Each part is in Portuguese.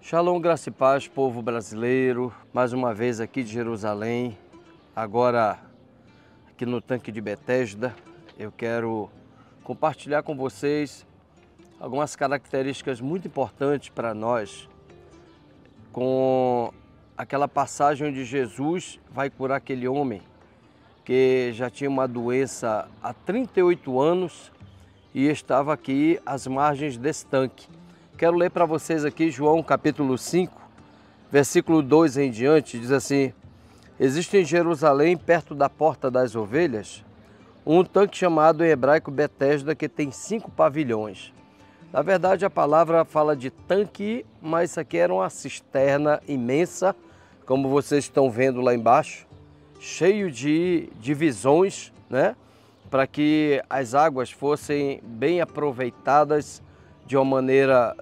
Shalom, graça e paz, povo brasileiro, mais uma vez aqui de Jerusalém, agora aqui no tanque de Betesda. Eu quero compartilhar com vocês algumas características muito importantes para nós, com aquela passagem onde Jesus vai curar aquele homem que já tinha uma doença há 38 anos e estava aqui às margens desse tanque. Quero ler para vocês aqui João capítulo 5, versículo 2 em diante, diz assim: existe em Jerusalém, perto da porta das ovelhas, um tanque chamado em hebraico Betesda, que tem 5 pavilhões. Na verdade, a palavra fala de tanque, mas isso aqui era uma cisterna imensa, como vocês estão vendo lá embaixo, cheio de divisões, né? Para que as águas fossem bem aproveitadas de uma maneira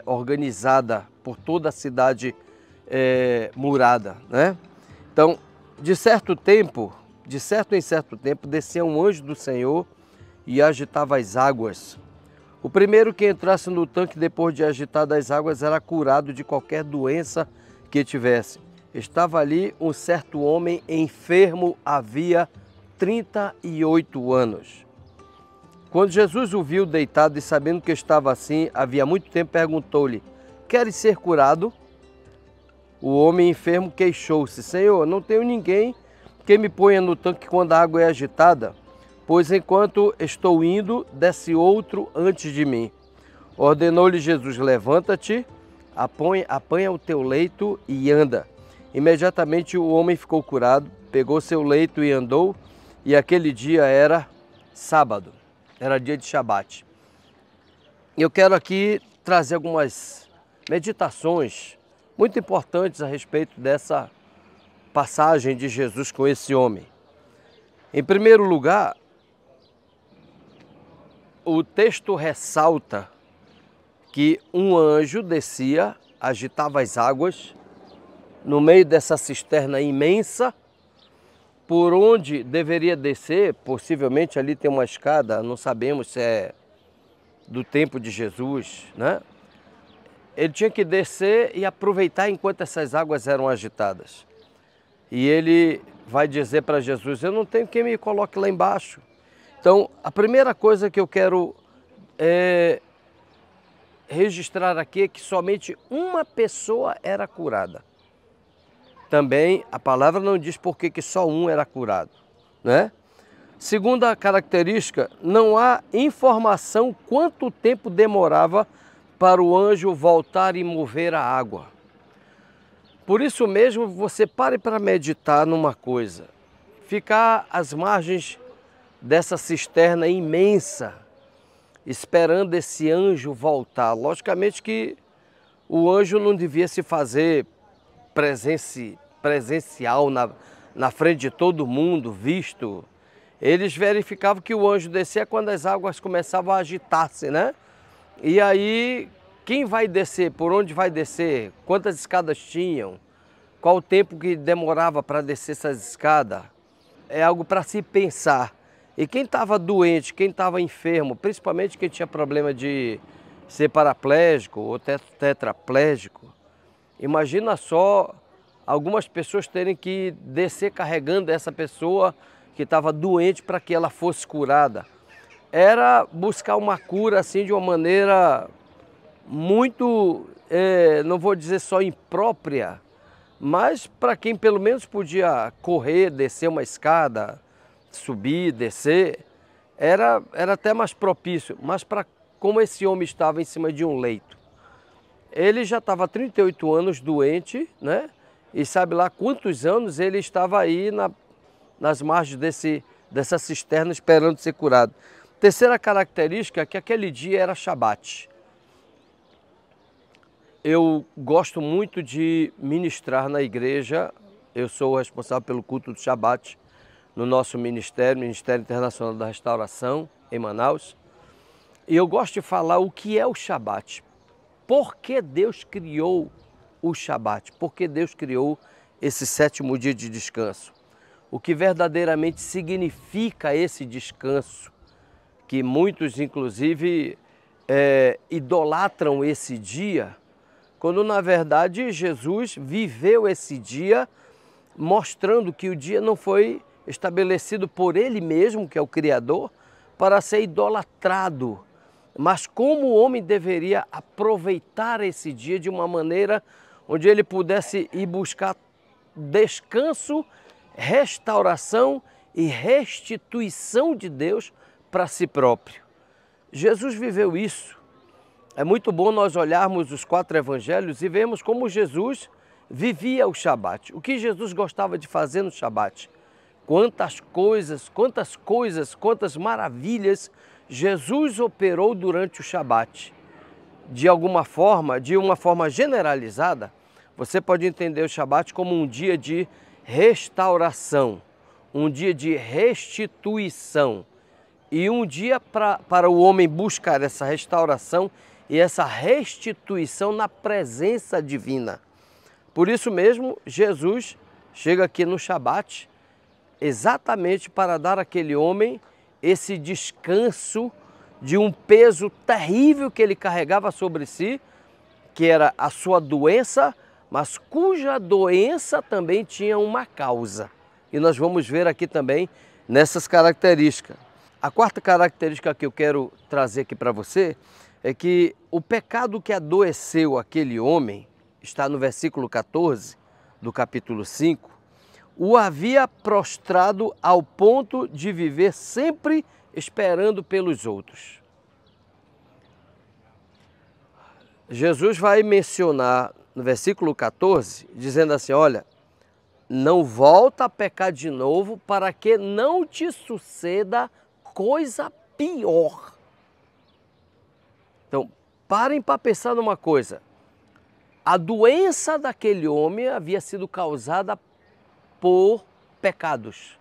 organizada por toda a cidade murada, né? Então, de certo em certo tempo, descia um anjo do Senhor e agitava as águas. O primeiro que entrasse no tanque depois de agitadas as águas era curado de qualquer doença que tivesse. Estava ali um certo homem enfermo havia 38 anos. Quando Jesus o viu deitado e sabendo que estava assim havia muito tempo, perguntou-lhe: queres ser curado? O homem enfermo queixou-se: Senhor, não tenho ninguém que me ponha no tanque quando a água é agitada, pois enquanto estou indo, desce outro antes de mim. Ordenou-lhe Jesus: levanta-te, apanha o teu leito e anda. Imediatamente o homem ficou curado, pegou seu leito e andou, e aquele dia era sábado. Era dia de Shabat. Eu quero aqui trazer algumas meditações muito importantes a respeito dessa passagem de Jesus com esse homem. Em primeiro lugar, o texto ressalta que um anjo descia, agitava as águas, no meio dessa cisterna imensa, por onde deveria descer. Possivelmente ali tem uma escada, não sabemos se é do tempo de Jesus, né? Ele tinha que descer e aproveitar enquanto essas águas eram agitadas. E ele vai dizer para Jesus: eu não tenho quem me coloque lá embaixo. Então, a primeira coisa que eu quero registrar aqui é que somente uma pessoa era curada. Também a palavra não diz por que só um era curado, né? Segunda característica, não há informação quanto tempo demorava para o anjo voltar e mover a água. Por isso mesmo, você pare para meditar numa coisa: ficar às margens dessa cisterna imensa, esperando esse anjo voltar. Logicamente que o anjo não devia se fazer presencial na frente de todo mundo, visto. Eles verificavam que o anjo descia quando as águas começavam a agitar-se, né? E aí, quem vai descer? Por onde vai descer? Quantas escadas tinham? Qual o tempo que demorava para descer essas escadas? É algo para se pensar. E quem estava doente, quem estava enfermo, principalmente quem tinha problema de ser paraplégico ou tetraplégico, imagina só algumas pessoas terem que descer carregando essa pessoa que estava doente para que ela fosse curada. Era buscar uma cura assim de uma maneira muito, não vou dizer só imprópria, mas para quem pelo menos podia correr, descer uma escada, subir, descer, era até mais propício. Mas como esse homem estava em cima de um leito, ele já estava há 38 anos doente, né? E sabe lá quantos anos ele estava aí nas margens dessa cisterna esperando ser curado. Terceira característica é que aquele dia era Shabat. Eu gosto muito de ministrar na igreja. Eu sou o responsável pelo culto do Shabat no nosso ministério, Ministério Internacional da Restauração, em Manaus. E eu gosto de falar o que é o Shabat. Por que Deus criou o Shabat? Por que Deus criou esse 7º dia de descanso? O que verdadeiramente significa esse descanso, que muitos inclusive idolatram esse dia quando na verdade Jesus viveu esse dia mostrando que o dia não foi estabelecido por Ele mesmo, que é o Criador, para ser idolatrado, mas como o homem deveria aproveitar esse dia de uma maneira onde ele pudesse ir buscar descanso, restauração e restituição de Deus para si próprio. Jesus viveu isso. É muito bom nós olharmos os 4 evangelhos e vermos como Jesus vivia o Shabat. O que Jesus gostava de fazer no Shabat? Quantas maravilhas Jesus operou durante o Shabat. De uma forma generalizada, você pode entender o Shabat como um dia de restauração, um dia de restituição e um dia para o homem buscar essa restauração e essa restituição na presença divina. Por isso mesmo, Jesus chega aqui no Shabat exatamente para dar àquele homem esse descanso de um peso terrível que ele carregava sobre si, que era a sua doença, mas cuja doença também tinha uma causa. E nós vamos ver aqui também nessas características. A quarta característica que eu quero trazer aqui para você é que o pecado que adoeceu aquele homem, está no versículo 14 do capítulo 5, o havia prostrado ao ponto de viver sempre esperando pelos outros. Jesus vai mencionar no versículo 14, dizendo assim, olha, não volta a pecar de novo para que não te suceda coisa pior. Então, parem para pensar numa coisa. A doença daquele homem havia sido causada por pecados.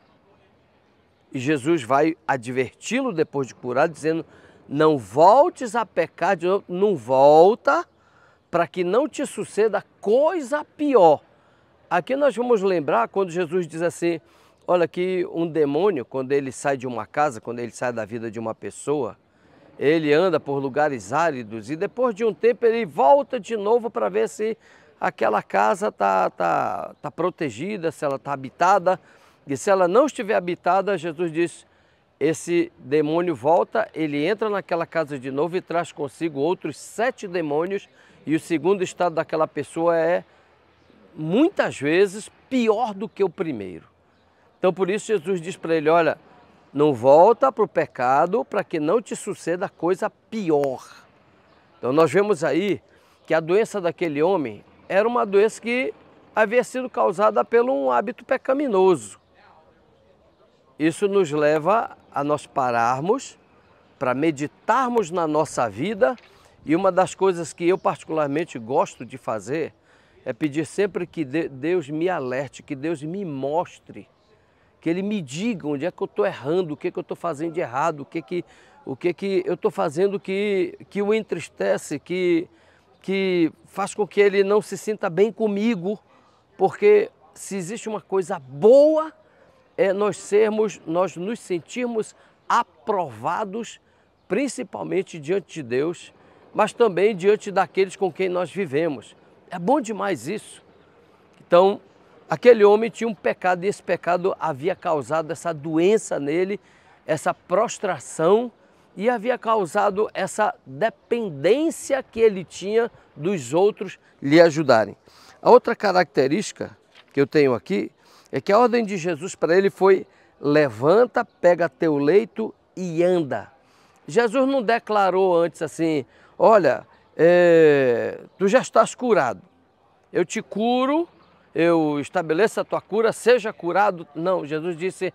E Jesus vai adverti-lo depois de curar, dizendo, não voltes a pecar de novo, não volta para que não te suceda coisa pior. Aqui nós vamos lembrar quando Jesus diz assim, olha que um demônio, quando ele sai de uma casa, quando ele sai da vida de uma pessoa, ele anda por lugares áridos e depois de um tempo ele volta de novo para ver se aquela casa tá protegida, se ela está habitada. E se ela não estiver habitada, Jesus diz, esse demônio volta, ele entra naquela casa de novo e traz consigo outros 7 demônios e o segundo estado daquela pessoa é muitas vezes pior do que o primeiro. Então por isso Jesus diz para ele, olha, não volta para o pecado para que não te suceda coisa pior. Então nós vemos aí que a doença daquele homem era uma doença que havia sido causada por um hábito pecaminoso. Isso nos leva a nós pararmos para meditarmos na nossa vida e uma das coisas que eu particularmente gosto de fazer é pedir sempre que Deus me alerte, que Deus me mostre, que Ele me diga onde é que eu estou errando, o que eu estou fazendo de errado, o que eu estou fazendo que o entristece, que faz com que Ele não se sinta bem comigo, porque se existe uma coisa boa, é nós nos sentirmos aprovados, principalmente diante de Deus, mas também diante daqueles com quem nós vivemos. É bom demais isso. Então, aquele homem tinha um pecado e esse pecado havia causado essa doença nele, essa prostração e havia causado essa dependência que ele tinha dos outros lhe ajudarem. A outra característica que eu tenho aqui é que a ordem de Jesus para ele foi levanta, pega teu leito e anda. Jesus não declarou antes assim, olha, tu já estás curado, eu te curo, eu estabeleço a tua cura, seja curado. Não, Jesus disse,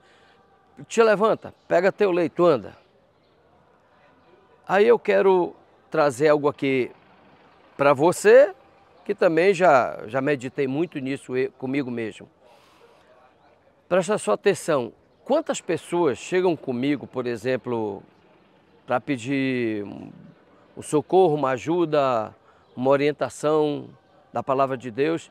te levanta, pega teu leito, anda. Aí eu quero trazer algo aqui para você, que também já meditei muito nisso comigo mesmo. Presta só atenção, quantas pessoas chegam comigo, por exemplo, para pedir um socorro, uma ajuda, uma orientação da palavra de Deus,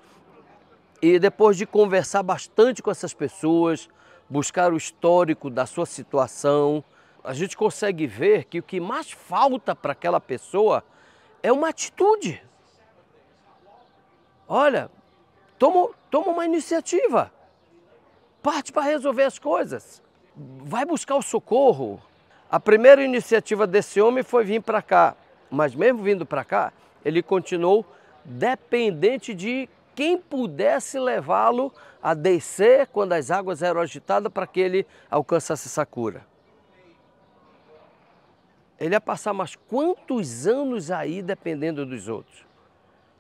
e depois de conversar bastante com essas pessoas, buscar o histórico da sua situação, a gente consegue ver que o que mais falta para aquela pessoa é uma atitude. Olha, toma uma iniciativa. Parte para resolver as coisas. Vai buscar o socorro. A primeira iniciativa desse homem foi vir para cá. Mas mesmo vindo para cá, ele continuou dependente de quem pudesse levá-lo a descer quando as águas eram agitadas para que ele alcançasse essa cura. Ele ia passar mais quantos anos aí dependendo dos outros?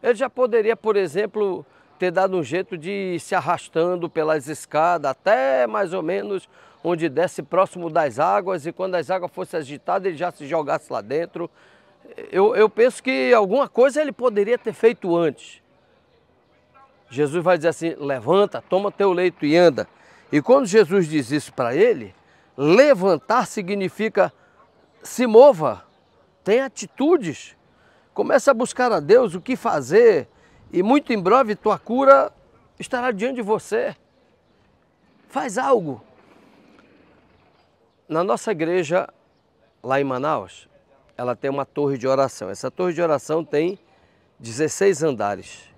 Ele já poderia, por exemplo, ter dado um jeito de ir se arrastando pelas escadas até mais ou menos onde desce próximo das águas, e quando as águas fossem agitadas ele já se jogasse lá dentro. Eu penso que alguma coisa ele poderia ter feito antes. Jesus vai dizer assim, levanta, toma teu leito e anda. E quando Jesus diz isso para ele, levantar significa se mova, tenha atitudes, comece a buscar a Deus o que fazer, e muito em breve tua cura estará diante de você. Faz algo. Na nossa igreja, lá em Manaus, ela tem uma torre de oração. Essa torre de oração tem 16 andares.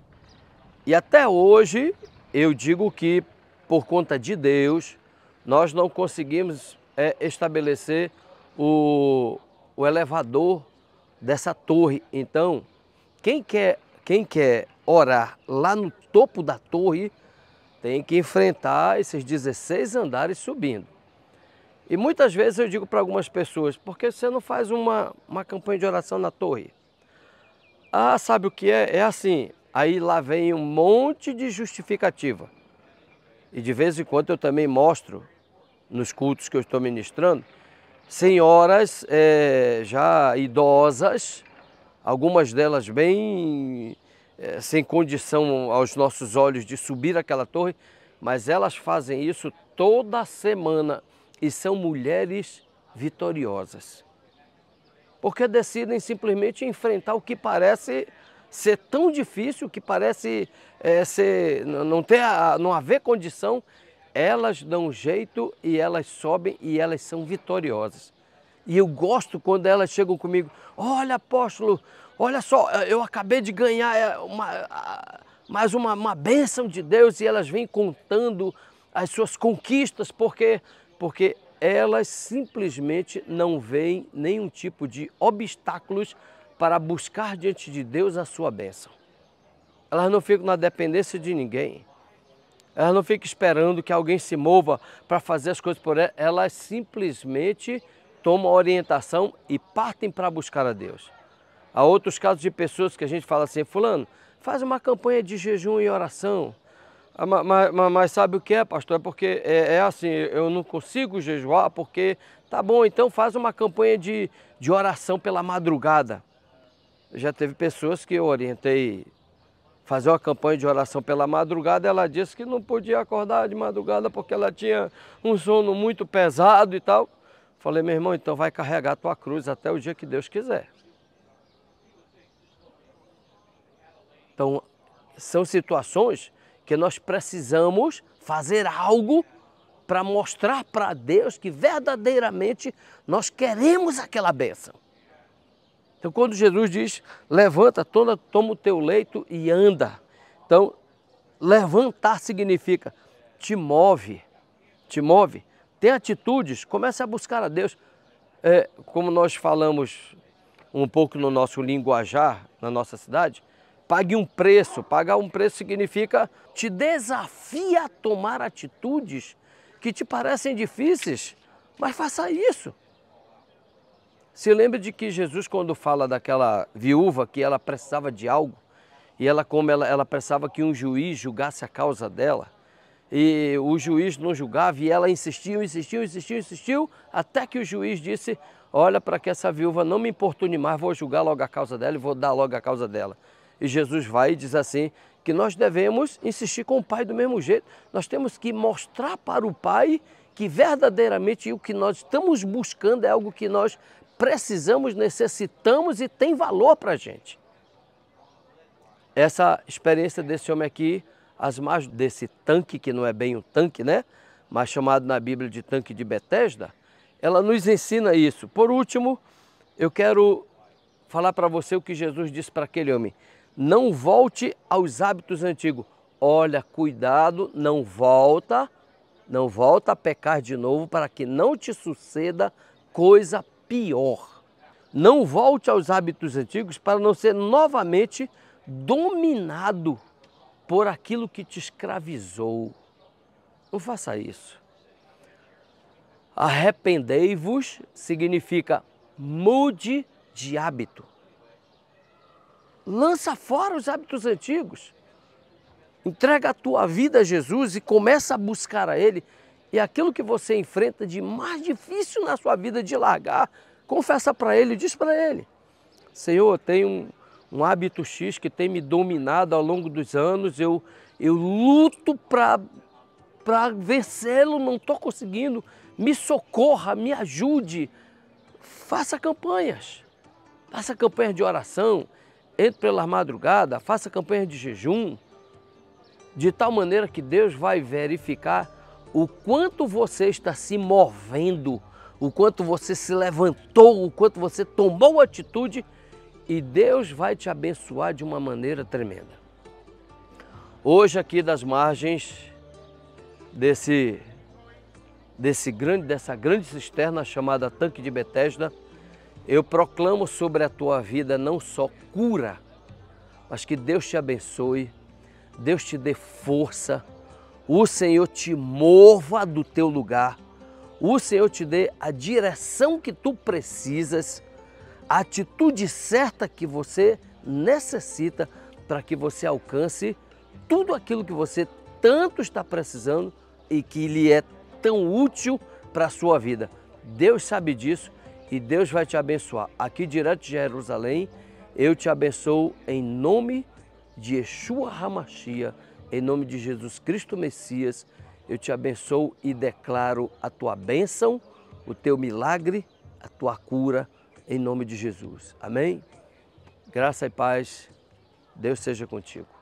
E até hoje, eu digo que, por conta de Deus, nós não conseguimos estabelecer o elevador dessa torre. Então, quem quer orar lá no topo da torre, tem que enfrentar esses 16 andares subindo. E muitas vezes eu digo para algumas pessoas, por que você não faz uma campanha de oração na torre? Ah, sabe o que é? É assim, aí lá vem um monte de justificativa. E de vez em quando eu também mostro, nos cultos que eu estou ministrando, senhoras já idosas, algumas delas bem sem condição aos nossos olhos de subir aquela torre, mas elas fazem isso toda semana e são mulheres vitoriosas. Porque decidem simplesmente enfrentar o que parece ser tão difícil, o que parece não haver condição. Elas dão um jeito e elas sobem e elas são vitoriosas. E eu gosto quando elas chegam comigo, olha apóstolo, olha só, eu acabei de ganhar mais uma bênção de Deus, e elas vêm contando as suas conquistas, porque elas simplesmente não veem nenhum tipo de obstáculos para buscar diante de Deus a sua bênção. Elas não ficam na dependência de ninguém. Elas não ficam esperando que alguém se mova para fazer as coisas por elas. Elas simplesmente tomam orientação e partem para buscar a Deus. Há outros casos de pessoas que a gente fala assim, fulano, faz uma campanha de jejum e oração. Mas sabe o que é, pastor? É porque é assim, eu não consigo jejuar porque, tá bom, então faz uma campanha de oração pela madrugada. Já teve pessoas que eu orientei fazer uma campanha de oração pela madrugada, ela disse que não podia acordar de madrugada porque ela tinha um sono muito pesado e tal. Falei, meu irmão, então vai carregar a tua cruz até o dia que Deus quiser. Então, são situações que nós precisamos fazer algo para mostrar para Deus que verdadeiramente nós queremos aquela bênção. Então, quando Jesus diz, levanta, toma o teu leito e anda. Então, levantar significa te move, tem atitudes, comece a buscar a Deus. Como nós falamos um pouco no nosso linguajar, na nossa cidade, pague um preço. Pagar um preço significa te desafia a tomar atitudes que te parecem difíceis, mas faça isso. Se lembre de que Jesus, quando fala daquela viúva que ela precisava de algo, e ela precisava que um juiz julgasse a causa dela, e o juiz não julgava, e ela insistiu, até que o juiz disse, olha, para que essa viúva não me importune mais, vou julgar logo a causa dela e vou dar logo a causa dela. E Jesus vai e diz assim, que nós devemos insistir com o Pai do mesmo jeito. Nós temos que mostrar para o Pai que verdadeiramente o que nós estamos buscando é algo que nós precisamos, necessitamos e tem valor para a gente. Essa experiência desse homem aqui, desse tanque, que não é bem um tanque, né? Mas chamado na Bíblia de tanque de Betesda, ela nos ensina isso. Por último, eu quero falar para você o que Jesus disse para aquele homem. Não volte aos hábitos antigos. Olha, cuidado, não volta a pecar de novo para que não te suceda coisa pior. Não volte aos hábitos antigos para não ser novamente dominado por aquilo que te escravizou. Não faça isso. Arrependei-vos significa mude de hábito. Lança fora os hábitos antigos. Entrega a tua vida a Jesus e começa a buscar a Ele. E aquilo que você enfrenta de mais difícil na sua vida de largar, confessa para Ele, diz para Ele: Senhor, eu tenho um hábito X que tem me dominado ao longo dos anos, eu luto para vencê-lo, não estou conseguindo, me socorra, me ajude. Faça campanhas de oração, entre pelas madrugadas, faça campanha de jejum, de tal maneira que Deus vai verificar o quanto você está se movendo, o quanto você se levantou, o quanto você tomou atitude, e Deus vai te abençoar de uma maneira tremenda. Hoje aqui das margens dessa grande cisterna chamada Tanque de Betesda, eu proclamo sobre a tua vida não só cura, mas que Deus te abençoe, Deus te dê força, o Senhor te mova do teu lugar, o Senhor te dê a direção que tu precisas, a atitude certa que você necessita para que você alcance tudo aquilo que você tanto está precisando e que lhe é tão útil para a sua vida. Deus sabe disso e Deus vai te abençoar. Aqui direto de Jerusalém, eu te abençoo em nome de Yeshua HaMashiach, em nome de Jesus Cristo Messias. Eu te abençoo e declaro a tua bênção, o teu milagre, a tua cura, em nome de Jesus. Amém? Graça e paz. Deus seja contigo.